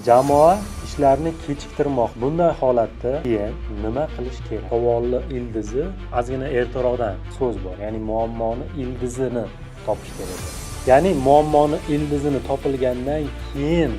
Jamoa ishlarni kechiktirmoq. Bunday holatda keyin nima qilish kerak? Savolni ildizi ozgina ertaroqdan so'z bor. Ya'ni muammoni ildizini topish kerak. Ya'ni muammoni ildizini topilgandan keyin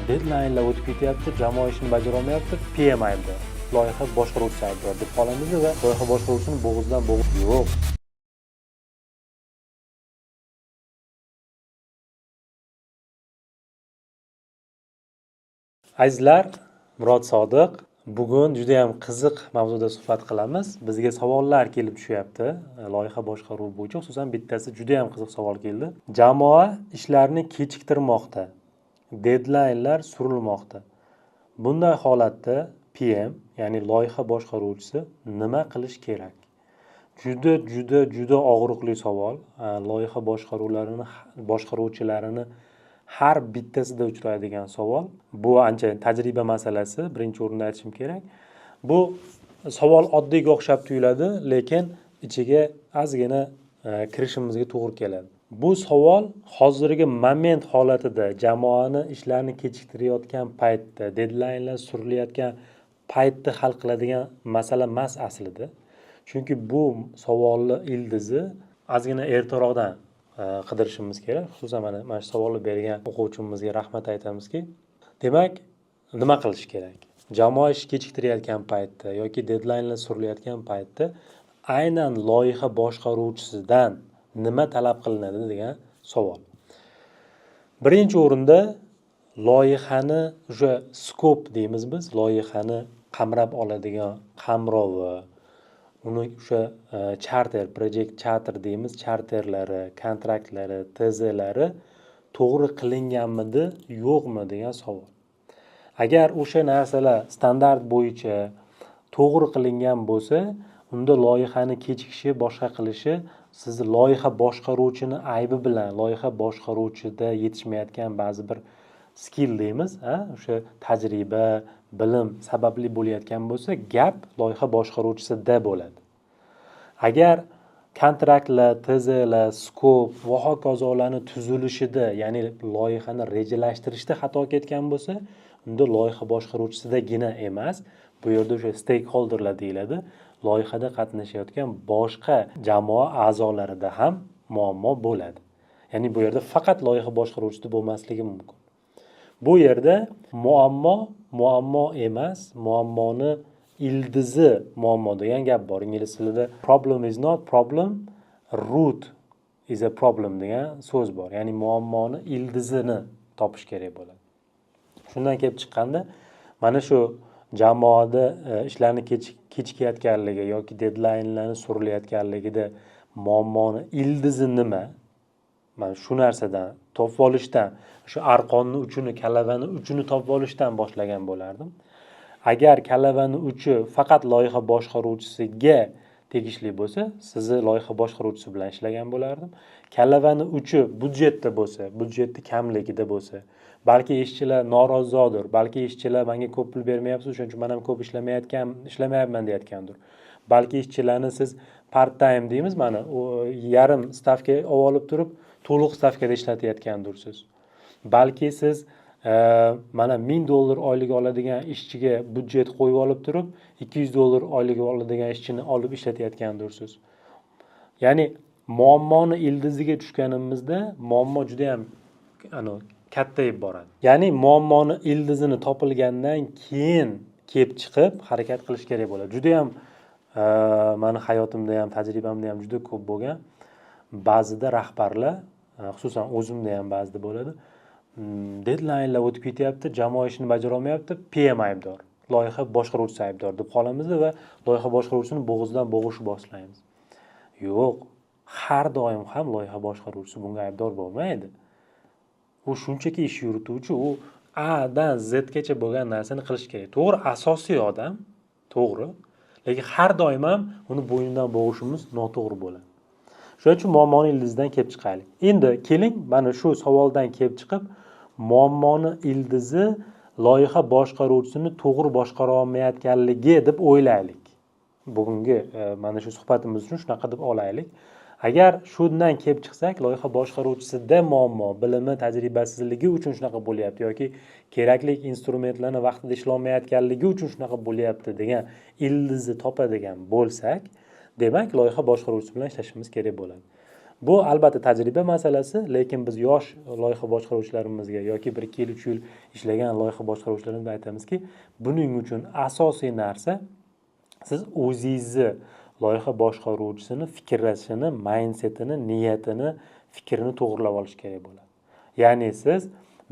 deadline'lar o'tib ketyapti, jamoa ishini bajara olmayapti, PM aybdor. Loyiha boshqaruvchisi aybdor deb qolamiz va loyiha boshqaruvchisini bo'g'izdan bo'g'iz yo'q. Azizlar, Murod Sodiq. Bugun juda ham qiziq mavzuda suhbat qilamiz. Bizga savollar kelib tushyapti. Loyiha boshqaruvi bo'yicha xususan bittasi juda ham qiziq savol keldi. Jamoa ishlarni kechiktirmoqda. Deadline'lar surilmoqda. Bunday holatda PM, ya'ni loyiha boshqaruvchisi nima qilish kerak? Juda og'riqli savol. Loyiha boshqaruvchilarini har bittasida uchraydigan savol. Bu ancha tajriba masalasi, birinchi o'rinda aytishim kerak. Bu savol oddiyga o'xshab tuyuladi, lekin ichiga ozgina kirishimizga to'g'ri keladi. Bu savol hozirgi moment holatida jamoani ishlarni kechiktirayotgan paytda, deadline'lar surilayotgan paytda hal qiladigan masala emas aslida. Chunki bu savolni ildizi ozgina ertaroqdan qidirishimiz kerak. Xususan mana shu savolni bergan o'quvchimizga rahmat aytamizki, demak, nima qilish kerak? Jamoa ish kechiktirayotgan paytda yoki deadline'lar surilayotgan paytda aynan loyiha boshqaruvchisidan nima talab qilinadi degan savol. Birinchi o'rinda loyihani o'sha scope deymiz biz, loyihani qamrab oladigan qamrovi, uni o'sha charter, project charter deymiz, charterlari, kontraktlari, TZlari to'g'ri qilinganmidi, yo'qmi degan savol. Agar o'sha narsalar standart bo'yicha to'g'ri qilingan bo'lsa, unda loyihani kechikishi, boshqa qilishi sizni loyiha boshqaruvchini aybi bilan, loyiha boshqaruvchida yetishmayotgan ba'zi bir skill deymiz, o'sha tajriba, bilim sababli bo'layotgan bo'lsa, gap loyiha boshqaruvchisida bo'ladi. Agar kontraktlar, TZlar, skop va hokazolarni tuzilishida, ya'ni loyihani rejalashtirishda xato ketgan bo'lsa, unda loyiha boshqaruvchisidagina emas, bu yerda o'sha stakeholderlar deyiladi, loyihada qatnashayotgan boshqa jamoa a'zolarida ham muammo bo'ladi. Ya'ni bu yerda faqat loyiha boshqaruvchisi bo'lmasligi mumkin. Bu yerda muammo emas, muammoni ildizi muammo degan gap bor. Ingliz tilida problem is not problem, root is a problem degan so'z bor. Ya'ni muammoni ildizini topish kerak bo'ladi. Shundan kelib chiqqanda, mana shu jamoada ishlarni kechikayotganligi yoki deadline'larni surilayotganligida muammoni ildizi nima? Mana shu narsadan topib olishdan, shu arqonni uchini, kalavani uchini topib olishdan boshlagan bo'lardim. Agar kalavani uchi faqat loyiha boshqaruvchisiga tegishli bo'lsa, sizni loyiha boshqaruvchisi bilan ishlagan bo'lardim. Kalavani uchi budjetda bo'lsa, budjetni kamligida bo'lsa, balki ishchilar norozidir, balki ishchilar menga ko'p pul bermayapsiz, shuning uchun men ham ko'p ishlamayapman deyotgandir. Balki ishchilarni siz part time deymiz, mana yarim stavka olib turib, to'liq stavkada ishlatayotgandirsiz. Balki siz mana $1000 oylik oladigan ishchiga budjet qo'yib olib turib, $200 oylik oladigan ishchini olib ishlatayotgandirsiz. Ya'ni muammoni ildiziga tushganimizda muammo juda ham kattayib boradi. Ya'ni muammoni ildizini topilgandan keyin kelib chiqib harakat qilish kerak bo'ladi. Juda ham meni hayotimda ham, tajribamda ham juda ko'p bo'lgan. Ba'zida rahbarlar, xususan o'zimda ham ba'zida bo'ladi. Deadline'lar o'tib ketyapti, jamoa ishini bajara olmayapti, PM aybdor, loyiha boshqaruvchisi aybdor deb qolamiz va loyiha boshqaruvchisini bo'g'izdan bo'g'ish boshlaymiz. Yo'q, har doim ham loyiha boshqaruvchisi bunga aybdor bo'lmaydi. U shunchaki ish yurituvchi, u A dan Z gacha bo'lgan narsani qilish kerak. To'g'ri, asosiy odam, to'g'ri, lekin har doim ham uni bo'ynidan bo'g'ishimiz noto'g'ri bo'ladi. Shuning uchun muammoni ildizidan kelib chiqaylik. Endi keling, mana shu savoldan kelib chiqib, muammoni ildizi loyiha boshqaruvchisini to'g'ri boshqara olmayotganligi deb o'ylaylik. Bugungi mana shu suhbatimiz uchun shunaqa deb olaylik. Agar shundan kelib chiqsak, loyiha boshqaruvchisida muammo, bilimi, tajribasizligi uchun shunaqa bo'lyapti yoki kerakli instrumentlarni vaqtida ishlolmayotganligi uchun shunaqa bo'lyapti degan ildizni topadigan bo'lsak, demak loyiha boshqaruvchisi bilan ishlashimiz kerak bo'ladi. Bu albatta tajriba masalasi, lekin biz yosh loyiha boshqaruvchilarimizga yoki 1-2 yil 3 yil ishlagan loyiha boshqaruvchilarimizga aytamizki, buning uchun asosiy narsa siz o'zingizni loyiha boshqaruvchisini fikrlashini, mindsetini, niyatini, fikrini to'g'rilab olish kerak bo'ladi. Ya'ni siz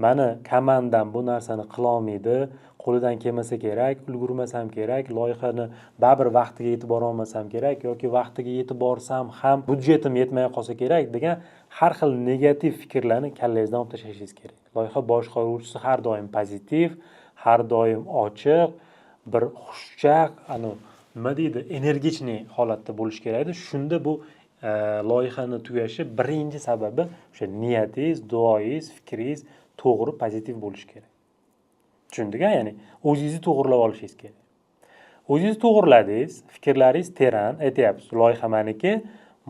mani komandam bu narsani qilolmaydi, qo'lidan kelmasa kerak, ulgurmasam kerak, loyihani baribir vaqtiga yetib bora olmasam kerak yoki vaqtiga yetib borsam ham budjetim yetmay qolsa kerak degan har xil negativ fikrlarni kallangizdan olib tashlashingiz kerak. Loyiha boshqaruvchisi har doim pozitiv, har doim ochiq, bir xushchaq, nima deydi, energichniy holatda bo'lish kerak edi. Shunda bu loyihani tugashi birinchi sababi o'sha niyatingiz, duoyingiz, fikringiz to'g'ri, pozitiv bo'lishi kerak. Tushundingmi? Ya'ni o'zingizni to'g'rilab olishingiz kerak. O'zingizni to'g'irladingiz, fikrlaringiz teran, aytyapsiz, loyiha meniki,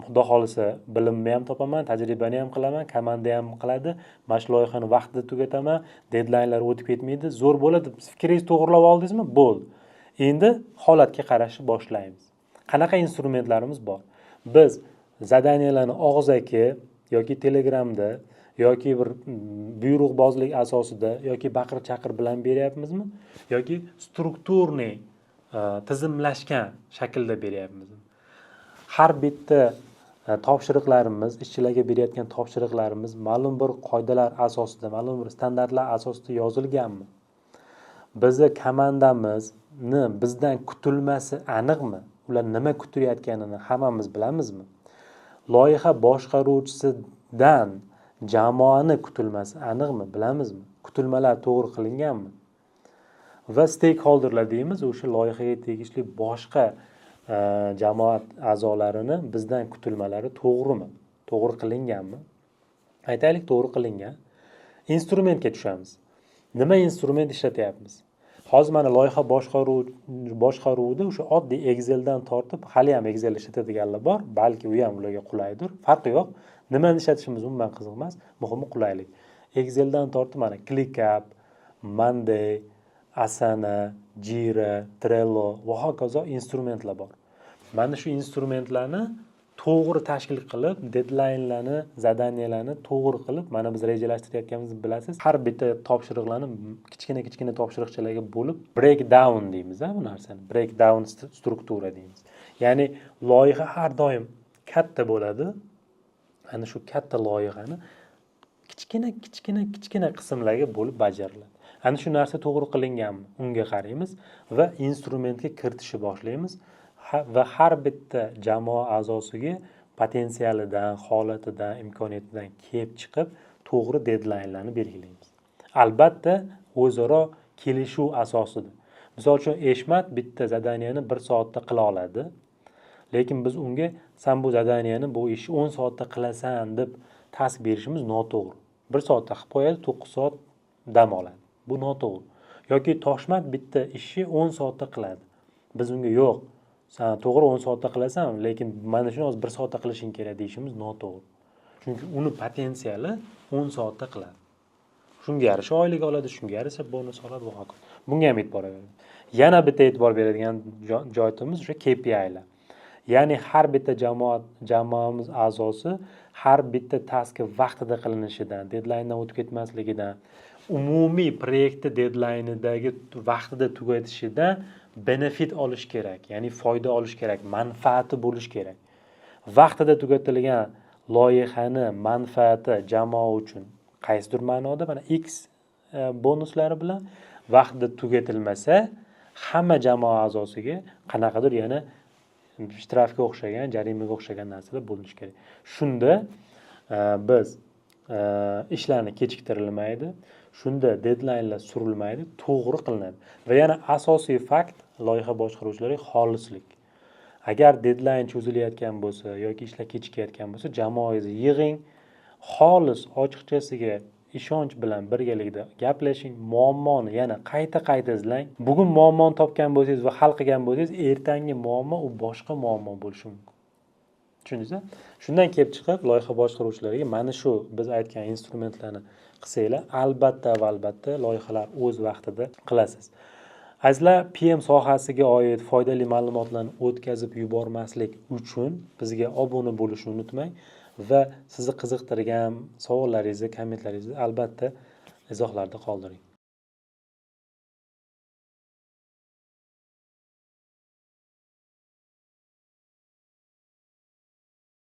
xudo xolisa bilimni ham topaman, tajribani ham qilaman, komanda ham qiladi, mana shu loyihani vaqtida tugataman, deadlinelar o'tib ketmaydi, zo'r bo'ladi. Fikringizni to'g'irlab oldingizmi? Bo'ldi. Endi holatga qarashni boshlaymiz. Qanaqa instrumentlarimiz bor? Biz zadaniyalarni og'zaki yoki Telegramda yoki bir buyruqbozlik asosida yoki baqir-chaqir bilan beryapmizmi? Yoki strukturniy tizimlashgan shaklda beryapmizmi? Har bitta topshiriqlarimiz, ishchilarga berayotgan topshiriqlarimiz ma'lum bir qoidalar asosida, ma'lum bir standartlar asosida yozilganmi? Bizni komandamizni bizdan kutilmasi aniqmi? Ular nima kutayotganini hammamiz bilamizmi? Loyiha boshqaruvchisidan jamoani kutilmasi aniqmi? Bilamizmi? Kutilmalar to'g'ri qilinganmi? Va stakeholderlar deymiz, o'sha loyihaga tegishli boshqa jamoat a'zolarini bizdan kutilmalari to'g'rimi? To'g'ri qilinganmi? Aytaylik, to'g'ri qilingan. Instrumentga tushamiz. Nima instrument ishlatyapmiz? Hozir mana loyiha boshqaruvida o'sha oddiy Exceldan tortib, hali ham Excel ishlatadiganlar bor, balki u ham ularga qulaydir. Farqi yo'q. Nimani ishlatishimiz umuman qiziq emas, muhimi qulaylik. Exceldan tortib mana ClickUp, Monday, Asana, Jira, Trello va hokazo instrumentlar bor. Mana shu instrumentlarni to'g'ri tashkil qilib, deadlinelarni, zadaniyalarni to'g'ri qilib, mana biz rejalashtirayotganimizni bilasiz. Har bitta topshiriqlarni kichkina topshiriqchalarga bo'lib, breakdown deymiz bu narsani. Breakdown struktura deymiz. Ya'ni loyiha har doim katta bo'ladi. Ana shu katta loyihani kichkina qismlarga bo'lib bajariladi. Ana shu narsa to'g'ri qilinganmi? Unga qaraymiz va instrumentga kiritishni boshlaymiz. Va har bitta jamoa a'zosiga potensialidan, holatidan, imkoniyatidan kelib chiqib, to'g'ri deadlinelarni belgilaymiz. Albatta, o'zaro kelishuv asosida. Misol uchun, Eshmat bitta zadaniyani 1 soatda qila oladi. Lekin biz unga sen bu zadaniyani, bu ishni 10 soatda qilasan deb task berishimiz noto'g'ri. 1 soatda qilib qo'yadi, 9 soat dam oladi. Bu noto'g'ri. Yoki Toshmat bitta ishni 10 soatda qiladi. Biz unga yo'q, sen to'g'ri 10 soatda qilasan, lekin mana shuni hozir 1 soatda qilishing kerak deyishimiz noto'g'ri. Chunki uni potensiali 10 soatda qiladi. Shunga yarasha oylik oladi, shunga yarasha bonus oladi va hokazo. Bunga ham e'tibor beradi. Yana bitta e'tibor beradigan joyimiz o'sha KPI'lar. Ya'ni har bitta jamoamiz a'zosi har bitta taskni vaqtida qilinishidan, deadlinedan o'tib ketmasligidan, umumiy proyektni deadline'idagi vaqtida tugatishidan benefit olish kerak, ya'ni foyda olish kerak, manfaati bo'lish kerak. Vaqtida tugatilgan loyihani manfaati jamoa uchun qaysidir ma'noda mana X bonuslari bilan vaqtida tugatilmasa, hamma jamoa a'zosiga qanaqadir yana shtrafga o'xshagan, jarimaga o'xshagan narsalar bo'lishi kerak. Shunda biz ishlarni kechiktirilmaydi, shunda deadlinelar surilmaydi, to'g'ri qilinadi. Va yana asosiy fakt loyiha boshqaruvchilariga xolislik. Agar deadline cho'zilayotgan bo'lsa yoki ishlar kechikayotgan bo'lsa, jamoangizni yig'ing, xolis ochiqchasiga ishonch bilan birgalikda gaplashing, muammoni yana qayta izlang. Bugun muammoni topgan bo'lsangiz va hal qilgan bo'lsangiz, ertangi muammo u boshqa muammo bo'lishi mumkin. tushundingizmi? Shundan kelib chiqib loyiha boshqaruvchilariga mana shu biz aytgan instrumentlarni qilsanglar, albatta va albatta loyihalar o'z vaqtida qilasiz. Azizlar, PM sohasiga oid foydali ma'lumotlarni o'tkazib yubormaslik uchun bizga obuna bo'lishni unutmang va sizni qiziqtirgan savollaringizni, kommentlaringizni albatta izohlarda qoldiring.